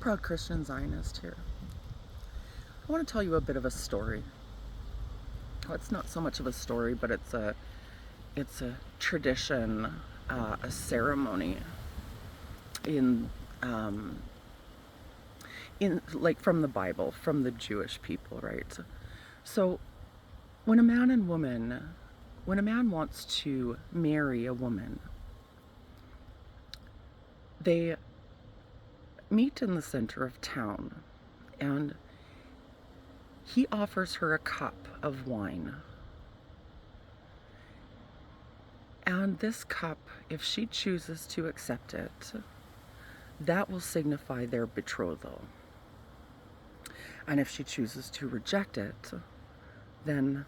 Proud Christian Zionist here. I want to tell you a bit of a story. Well, it's not so much of a story, but it's a tradition, a ceremony in like from the Bible, from the Jewish people, right? So when a man wants to marry a woman, they meet in the center of town, and he offers her a cup of wine. And this cup, if she chooses to accept it, that will signify their betrothal. And if she chooses to reject it, then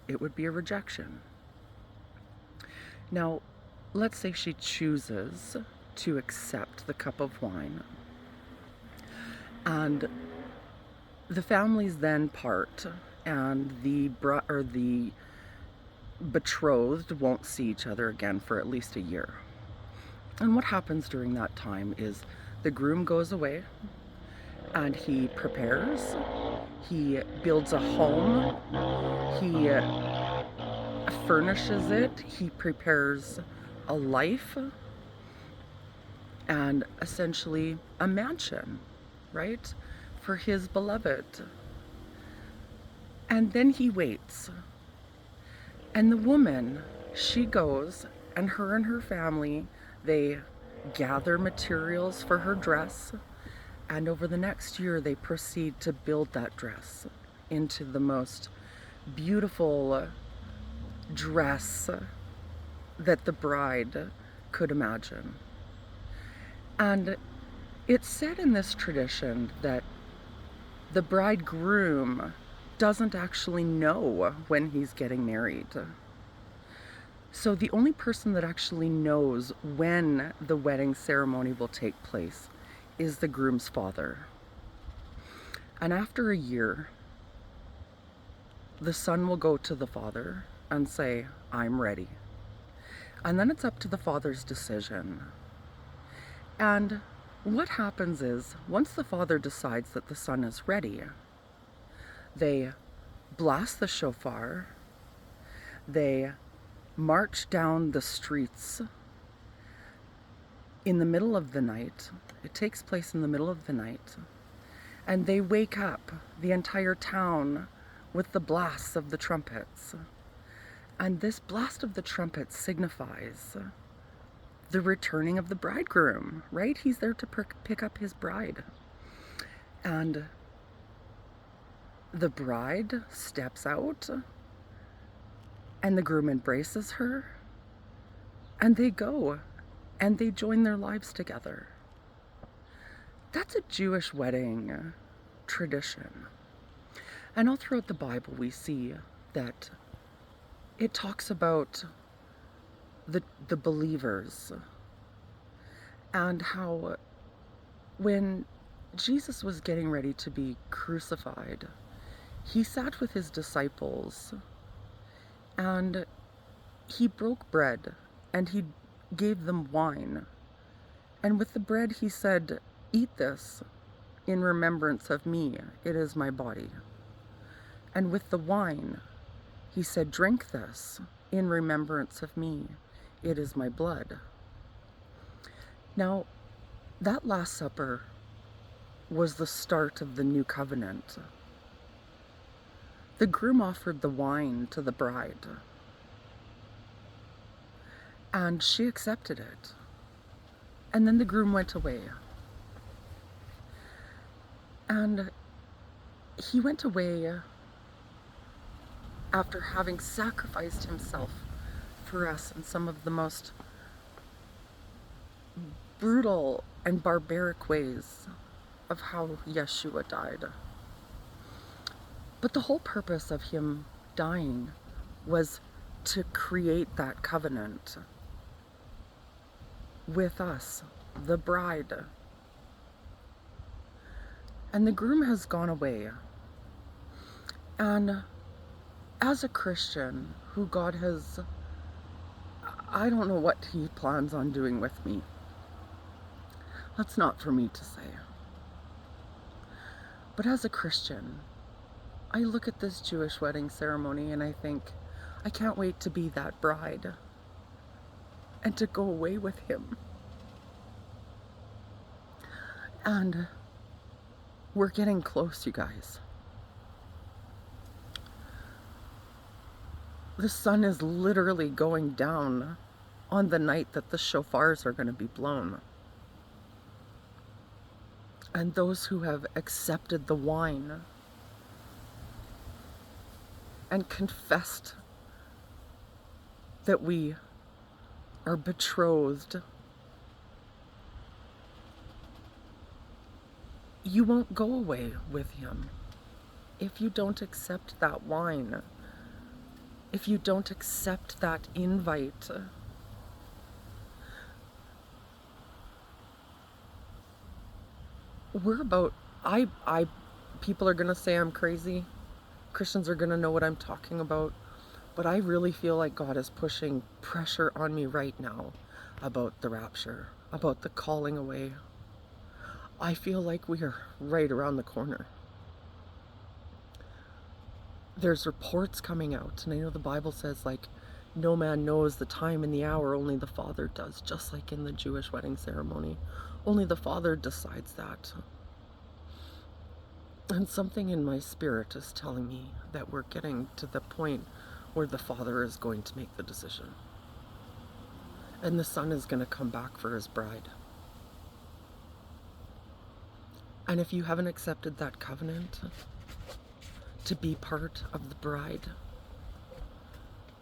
it would be a rejection. Now, let's say she chooses to accept the cup of wine, and the families then part, and the betrothed won't see each other again for at least a year. And what happens during that time is the groom goes away and he prepares, he builds a home, he furnishes it, he prepares a life and essentially a mansion, right, for his beloved. And then he waits. And the woman, she goes, and her family, they gather materials for her dress, and over the next year they proceed to build that dress into the most beautiful dress that the bride could imagine. And it's said in this tradition that the bridegroom doesn't actually know when he's getting married. So the only person that actually knows when the wedding ceremony will take place is the groom's father. And after a year, the son will go to the father and say, "I'm ready." And then it's up to the father's decision. And what happens is, once the father decides that the son is ready, they blast the shofar, they march down the streets in the middle of the night. It takes place in the middle of the night. And they wake up the entire town with the blasts of the trumpets. And this blast of the trumpet signifies the returning of the bridegroom, right? He's there to pick up his bride. And the bride steps out, and the groom embraces her, and they go, and they join their lives together. That's a Jewish wedding tradition. And all throughout the Bible we see that it talks about the believers, and how when Jesus was getting ready to be crucified, he sat with his disciples and he broke bread and he gave them wine. And with the bread he said, "Eat this in remembrance of me. It is my body." And with the wine he said, "Drink this in remembrance of me. It is my blood." Now, that Last Supper was the start of the new covenant. The groom offered the wine to the bride, and she accepted it. And then the groom went away. And he went away after having sacrificed himself for us in some of the most brutal and barbaric ways of how Yeshua died. But the whole purpose of him dying was to create that covenant with us, the bride. And the groom has gone away. And as a Christian who God has, I don't know what he plans on doing with me. That's not for me to say. But as a Christian, I look at this Jewish wedding ceremony and I think, I can't wait to be that bride and to go away with him. And we're getting close, you guys. The sun is literally going down on the night that the shofars are going to be blown. And those who have accepted the wine and confessed that we are betrothed, you won't go away with him if you don't accept that wine, if you don't accept that invite. We're about, people are gonna say I'm crazy. Christians are gonna know what I'm talking about. But I really feel like God is pushing pressure on me right now about the rapture, about the calling away. I feel like we are right around the corner. There's reports coming out, and I know the Bible says, like, no man knows the time and the hour, only the Father does, just like in the Jewish wedding ceremony. Only the Father decides that. And something in my spirit is telling me that we're getting to the point where the Father is going to make the decision. And the Son is going to come back for his bride. And if you haven't accepted that covenant to be part of the bride,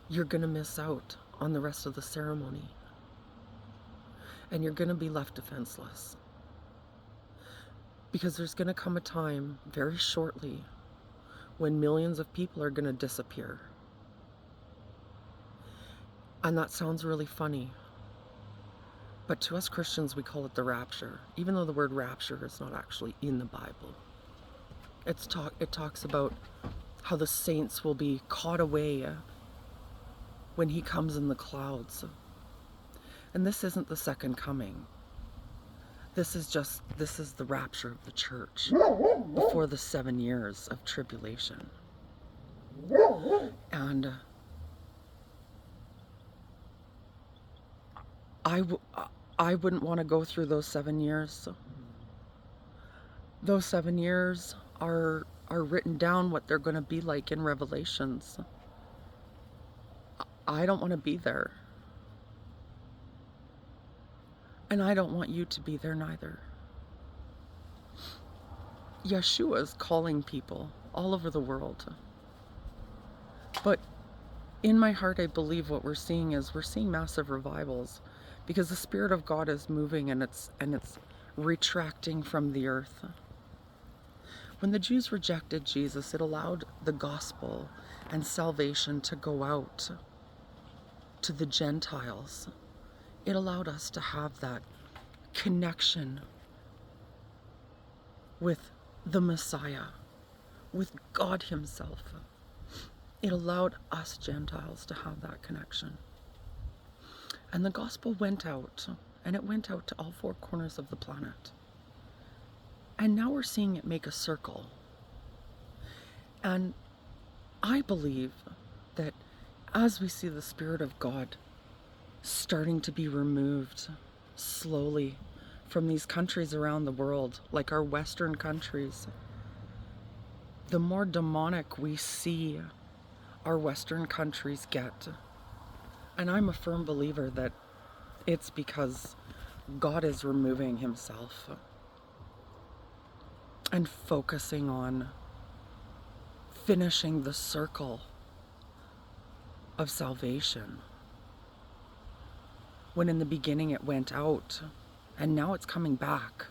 you're going to miss out on the rest of the ceremony. And you're going to be left defenseless. Because there's going to come a time very shortly when millions of people are going to disappear. And that sounds really funny. But to us Christians, we call it the rapture, even though the word rapture is not actually in the Bible. It talks about how the saints will be caught away when he comes in the clouds. And this isn't the second coming. This is the rapture of the church before the 7 years of tribulation. And I wouldn't want to go through those 7 years. Those 7 years are written down what they're going to be like in Revelations. I don't want to be there. And I don't want you to be there neither. Yeshua is calling people all over the world. But in my heart, I believe what we're seeing massive revivals, because the Spirit of God is moving and it's retracting from the earth. When the Jews rejected Jesus, it allowed the gospel and salvation to go out to the Gentiles. It allowed us to have that connection with the Messiah, with God himself. It allowed us Gentiles to have that connection. And the gospel went out, and it went out to all four corners of the planet. And now we're seeing it make a circle. And I believe that as we see the Spirit of God starting to be removed slowly from these countries around the world, like our Western countries, the more demonic we see our Western countries get. And I'm a firm believer that it's because God is removing himself and focusing on finishing the circle of salvation. When in the beginning it went out, and now it's coming back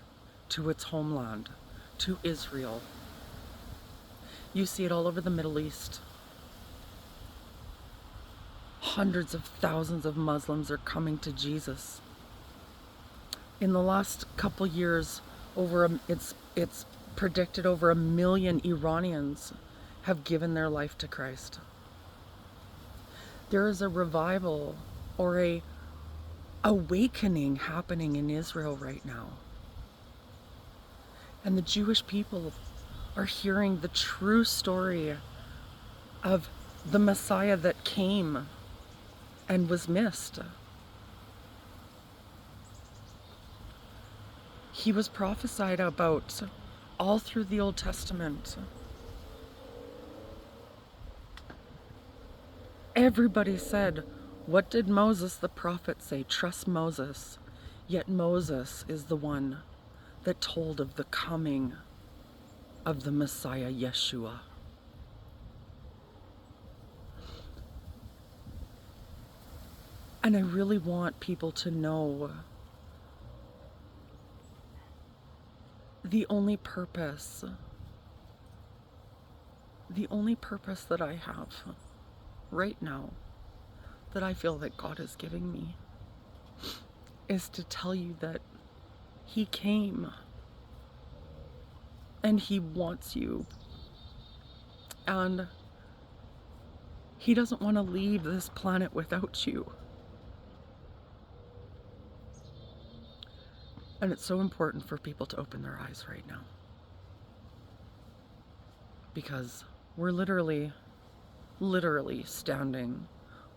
to its homeland, to Israel. You see it all over the Middle East. Hundreds of thousands of Muslims are coming to Jesus. In the last couple years, it's predicted over 1 million Iranians have given their life to Christ. There is a revival or a awakening happening in Israel right now. And the Jewish people are hearing the true story of the Messiah that came and was missed. He was prophesied about all through the Old Testament. Everybody said, what did Moses the prophet say? Trust Moses. Yet Moses is the one that told of the coming of the Messiah, Yeshua. And I really want people to know the only purpose that I have right now, that I feel that God is giving me, is to tell you that He came and He wants you, and He doesn't want to leave this planet without you. And it's so important for people to open their eyes right now, because we're literally standing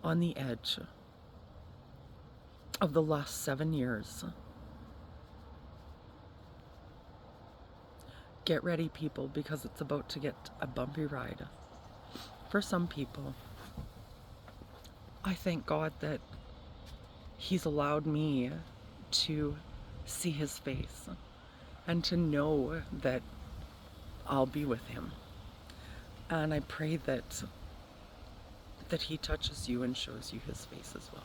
on the edge of the last 7 years. Get ready, people, because it's about to get a bumpy ride for some people. I thank God that He's allowed me to see His face and to know that I'll be with Him. And I pray that He touches you and shows you His face as well.